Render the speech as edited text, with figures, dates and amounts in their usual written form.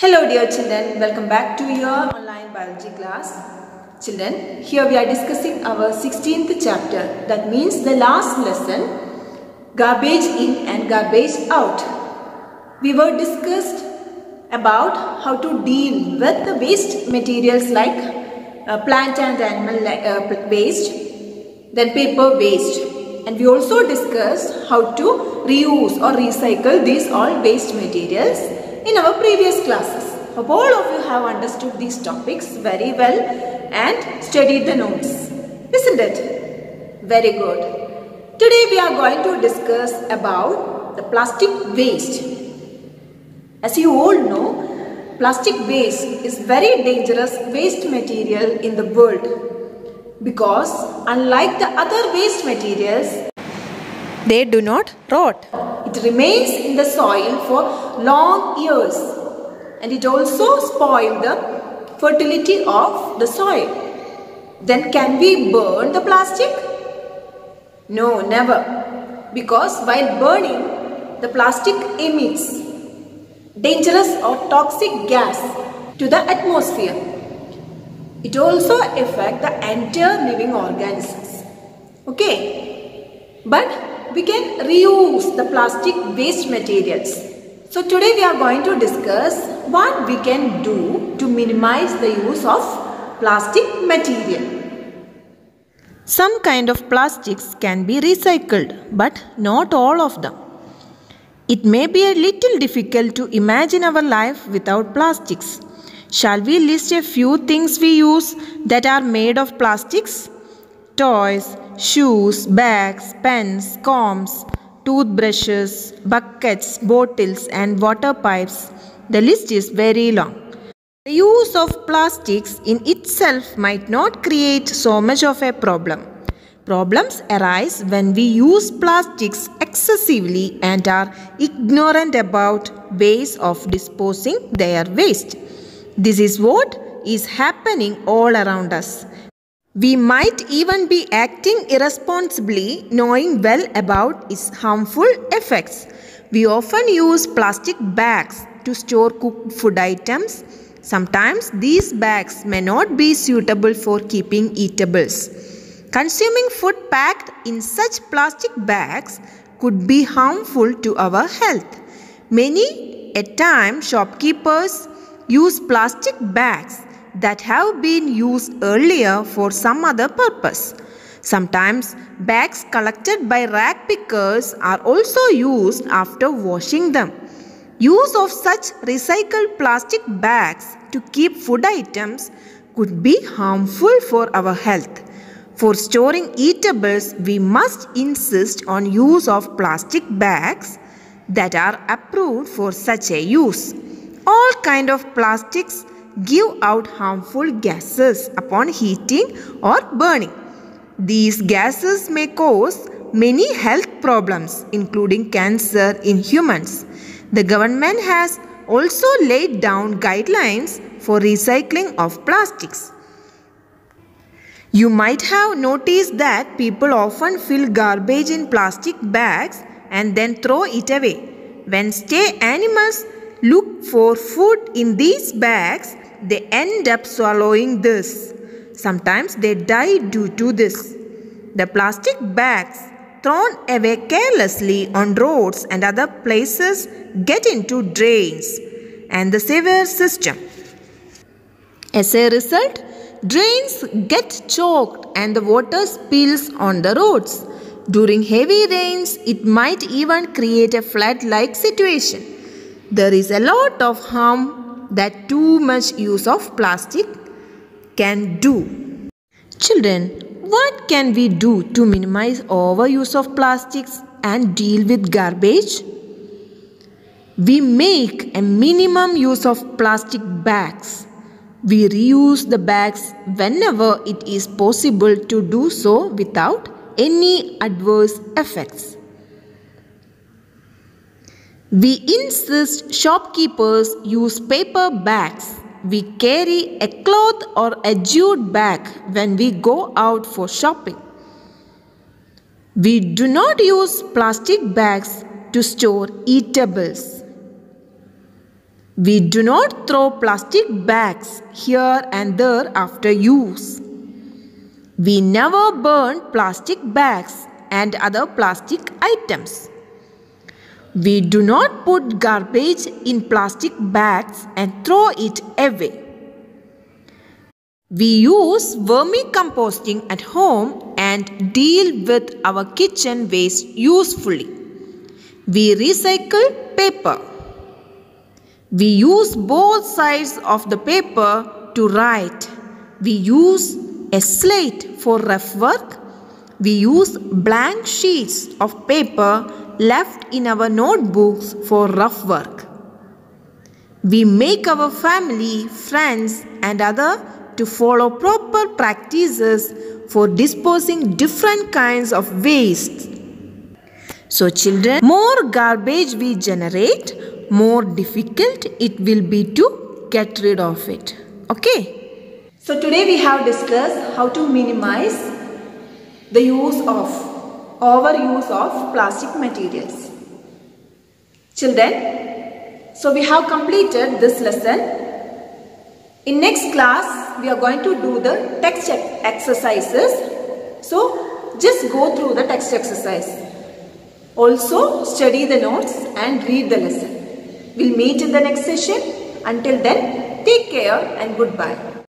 Hello dear children, welcome back to your online biology class. Children, here we are discussing our 16th chapter, that means the last lesson, garbage in and garbage out. We were discussed about how to deal with the waste materials like plant and animal waste, then paper waste, and we also discussed how to reuse or recycle these all waste materials in our previous classes. Hope all of you have understood these topics very well and studied the notes, isn't it? Very good. Today we are going to discuss about the plastic waste. As you all know, plastic waste is very dangerous waste material in the world because unlike the other waste materials, they do not rot. It remains in the soil for long years and it also spoils the fertility of the soil. Then can we burn the plastic? No, never. Because while burning, the plastic emits dangerous or toxic gas to the atmosphere. It also affects the entire living organisms. Okay? But we can reuse the plastic waste materials. So today we are going to discuss what we can do to minimize the use of plastic material. Some kind of plastics can be recycled, but not all of them. It may be a little difficult to imagine our life without plastics. Shall we list a few things we use that are made of plastics? Toys, shoes, bags, pens, combs, toothbrushes, buckets, bottles and water pipes. The list is very long. The use of plastics in itself might not create so much of a problem. Problems arise when we use plastics excessively and are ignorant about ways of disposing their waste. This is what is happening all around us. We might even be acting irresponsibly, knowing well about its harmful effects. We often use plastic bags to store cooked food items. Sometimes these bags may not be suitable for keeping eatables. Consuming food packed in such plastic bags could be harmful to our health. Many a time shopkeepers use plastic bags that have been used earlier for some other purpose. Sometimes bags collected by rag pickers are also used after washing them. Use of such recycled plastic bags to keep food items could be harmful for our health. For storing eatables, we must insist on use of plastic bags that are approved for such a use. All kinds of plastics give out harmful gases upon heating or burning. These gases may cause many health problems, including cancer in humans. The government has also laid down guidelines for recycling of plastics. You might have noticed that people often fill garbage in plastic bags and then throw it away. When stray animals look for food in these bags, they end up swallowing this. Sometimes they die due to this. The plastic bags thrown away carelessly on roads and other places get into drains and the sewer system. As a result, drains get choked and the water spills on the roads. During heavy rains, it might even create a flood-like situation. There is a lot of harm that too much use of plastic can do. Children, what can we do to minimize overuse of plastics and deal with garbage? We make a minimum use of plastic bags. We reuse the bags whenever it is possible to do so without any adverse effects. We insist shopkeepers use paper bags. We carry a cloth or a jute bag when we go out for shopping. We do not use plastic bags to store eatables. We do not throw plastic bags here and there after use. We never burn plastic bags and other plastic items. We do not put garbage in plastic bags and throw it away. We use vermicomposting at home and deal with our kitchen waste usefully. We recycle paper. We use both sides of the paper to write. We use a slate for rough work. We use blank sheets of paper left in our notebooks for rough work. We make our family, friends and others to follow proper practices for disposing different kinds of waste. So children, more garbage we generate, more difficult it will be to get rid of it. Okay? So today we have discussed how to minimize the overuse of plastic materials. Children, so we have completed this lesson. In next class, we are going to do the text exercises. So just go through the text exercise. Also study the notes and read the lesson. We'll meet in the next session. Until then, take care and goodbye.